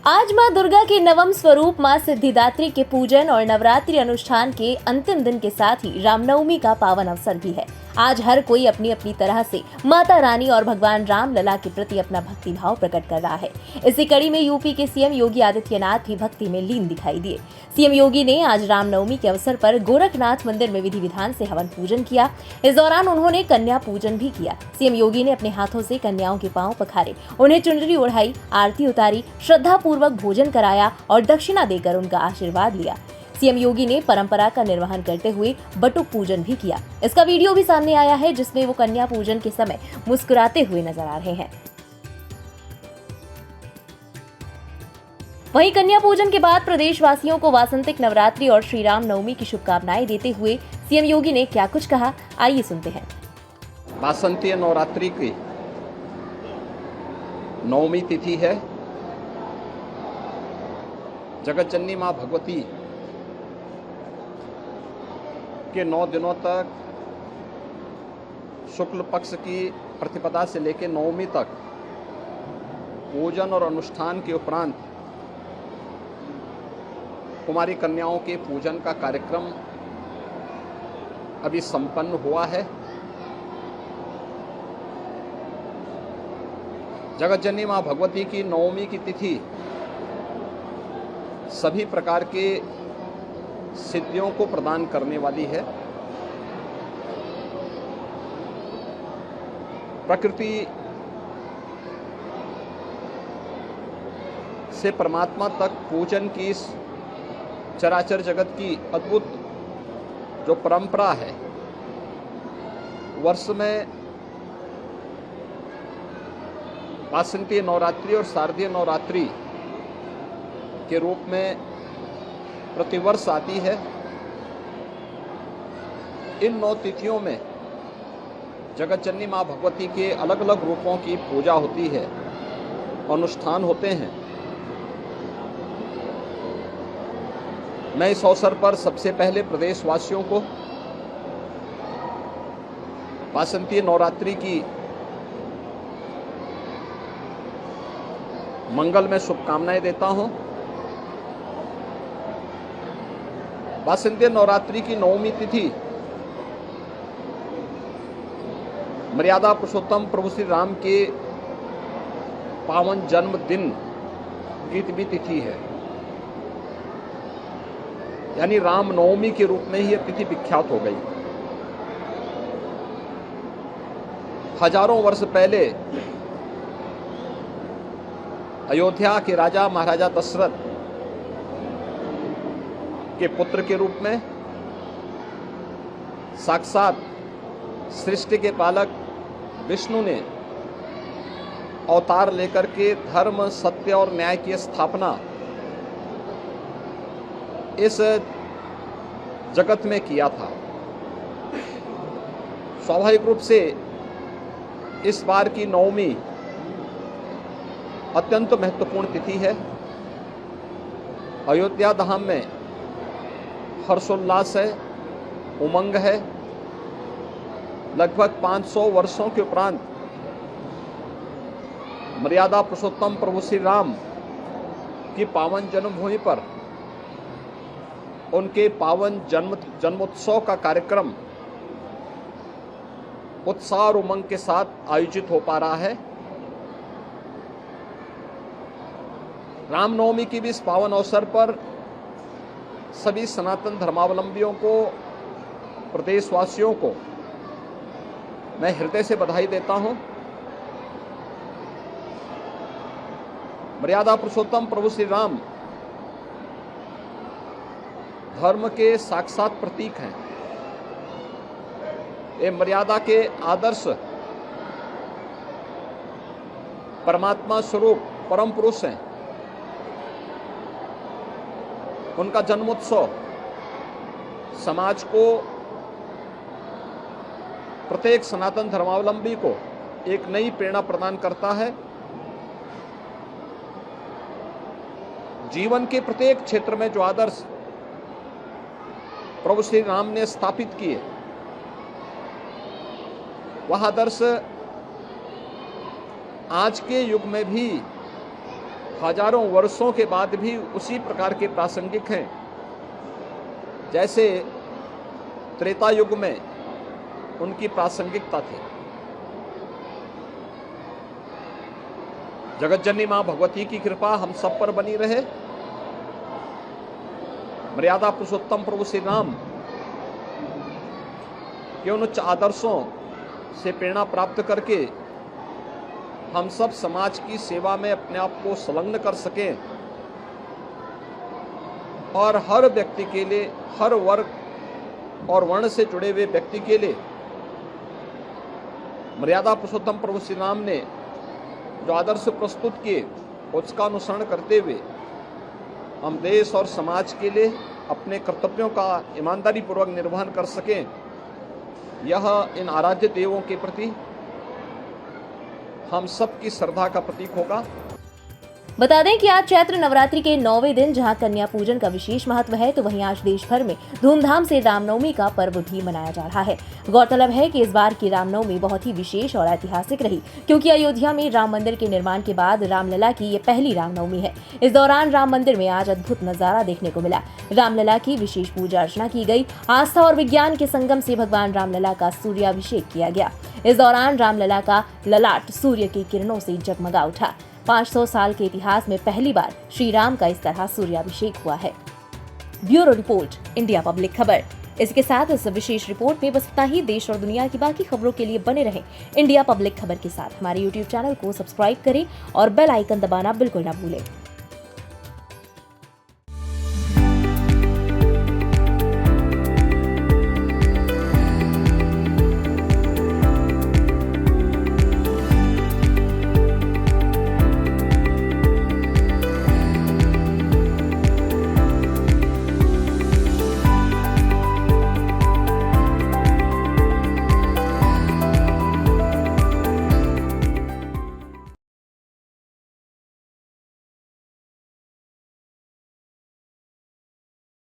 आज मां दुर्गा के नवम स्वरूप मां सिद्धिदात्री के पूजन और नवरात्रि अनुष्ठान के अंतिम दिन के साथ ही रामनवमी का पावन अवसर भी है। आज हर कोई अपनी अपनी तरह से माता रानी और भगवान राम लला के प्रति अपना भक्ति भाव प्रकट कर रहा है। इसी कड़ी में यूपी के सीएम योगी आदित्यनाथ भी भक्ति में लीन दिखाई दिए। सीएम योगी ने आज रामनवमी के अवसर पर गोरखनाथ मंदिर में विधि विधान से हवन पूजन किया। इस दौरान उन्होंने कन्या पूजन भी किया। सीएम योगी ने अपने हाथों से कन्याओं के पांव पखारे, उन्हें चुनरी ओढ़ाई, आरती उतारी, श्रद्धा पूर्वक भोजन कराया और दक्षिणा देकर उनका आशीर्वाद लिया। सीएम योगी ने परंपरा का निर्वहन करते हुए बटुक पूजन भी किया। इसका वीडियो भी सामने आया है जिसमें वो कन्या पूजन के समय मुस्कुराते हुए नजर आ रहे हैं। वहीं कन्या पूजन के बाद प्रदेशवासियों को वासंतिक नवरात्रि और श्री राम नवमी की शुभकामनाएं देते हुए सीएम योगी ने क्या कुछ कहा, आइए सुनते हैं। वासंतीय नवरात्रि की नवमी तिथि है। जगत जननी मां भगवती के 9 दिनों तक शुक्ल पक्ष की प्रतिपदा से लेकर नवमी तक पूजन और अनुष्ठान के उपरांत कुमारी कन्याओं के पूजन का कार्यक्रम अभी संपन्न हुआ है। जगत जननी मां भगवती की नवमी की तिथि सभी प्रकार के सिद्धियों को प्रदान करने वाली है। प्रकृति से परमात्मा तक पूजन की इस चराचर जगत की अद्भुत जो परंपरा है, वर्ष में वासंतीय नवरात्रि और शारदीय नवरात्रि के रूप में प्रतिवर्ष आती है। इन 9 तिथियों में जगत जननी मां भगवती के अलग अलग रूपों की पूजा होती है, अनुष्ठान होते हैं। मैं इस अवसर पर सबसे पहले प्रदेशवासियों को वासंतीय नवरात्रि की मंगल में शुभकामनाएं देता हूं। वासंतीय नवरात्रि की नवमी तिथि मर्यादा पुरुषोत्तम प्रभु श्री राम के पावन जन्मदिन की भी तिथि है, यानी राम नवमी के रूप में ही यह तिथि विख्यात हो गई। हजारों वर्ष पहले अयोध्या के राजा महाराजा दशरथ के पुत्र के रूप में साक्षात सृष्टि के पालक विष्णु ने अवतार लेकर के धर्म, सत्य और न्याय की स्थापना इस जगत में किया था। स्वाभाविक रूप से इस बार की नवमी अत्यंत महत्वपूर्ण तिथि है। अयोध्या धाम में हर्षोल्लास है, उमंग है। लगभग 500 वर्षों के उपरांत मर्यादा पुरुषोत्तम प्रभु श्री राम की पावन जन्मभूमि पर उनके पावन जन्मोत्सव का कार्यक्रम उत्साह और उमंग के साथ आयोजित हो पा रहा है। रामनवमी की भी इस पावन अवसर पर सभी सनातन धर्मावलंबियों को, प्रदेशवासियों को मैं हृदय से बधाई देता हूं। मर्यादा पुरुषोत्तम प्रभु श्री राम धर्म के साक्षात प्रतीक हैं। ये मर्यादा के आदर्श परमात्मा स्वरूप परम पुरुष हैं। उनका जन्मोत्सव समाज को, प्रत्येक सनातन धर्मावलंबी को एक नई प्रेरणा प्रदान करता है। जीवन के प्रत्येक क्षेत्र में जो आदर्श प्रभु श्री राम ने स्थापित किए, वह आदर्श आज के युग में भी हजारों वर्षों के बाद भी उसी प्रकार के प्रासंगिक हैं जैसे त्रेता युग में उनकी प्रासंगिकता थी। जगतजननी मां भगवती की कृपा हम सब पर बनी रहे। मर्यादा पुरुषोत्तम प्रभु श्री राम के उन उच्च आदर्शों से प्रेरणा प्राप्त करके हम सब समाज की सेवा में अपने आप को संलग्न कर सकें और हर व्यक्ति के लिए, हर वर्ग और वर्ण से जुड़े हुए व्यक्ति के लिए मर्यादा पुरुषोत्तम प्रभु श्री राम ने जो आदर्श प्रस्तुत किए उसका अनुसरण करते हुए हम देश और समाज के लिए अपने कर्तव्यों का ईमानदारी पूर्वक निर्वहन कर सकें, यह इन आराध्य देवों के प्रति हम सब की श्रद्धा का प्रतीक होगा। बता दें कि आज चैत्र नवरात्रि के 9वें दिन जहां कन्या पूजन का विशेष महत्व है, तो वहीं आज देश भर में धूमधाम से रामनवमी का पर्व भी मनाया जा रहा है। गौरतलब है कि इस बार की रामनवमी बहुत ही विशेष और ऐतिहासिक रही, क्योंकि अयोध्या में राम मंदिर के निर्माण के बाद रामलला की ये पहली रामनवमी है। इस दौरान राम मंदिर में आज अद्भुत नजारा देखने को मिला। रामलला की विशेष पूजा अर्चना की गई। आस्था और विज्ञान के संगम से भगवान रामलला का सूर्याभिषेक किया गया। इस दौरान रामलला का ललाट सूर्य की किरणों से जगमगा उठा। 500 साल के इतिहास में पहली बार श्री राम का इस तरह सूर्याभिषेक हुआ है। ब्यूरो रिपोर्ट, इंडिया पब्लिक खबर। इसके साथ इस विशेष रिपोर्ट में बस इतना ही। देश और दुनिया की बाकी खबरों के लिए बने रहें इंडिया पब्लिक खबर के साथ। हमारे YouTube चैनल को सब्सक्राइब करें और बेल आइकन दबाना बिल्कुल ना भूलें।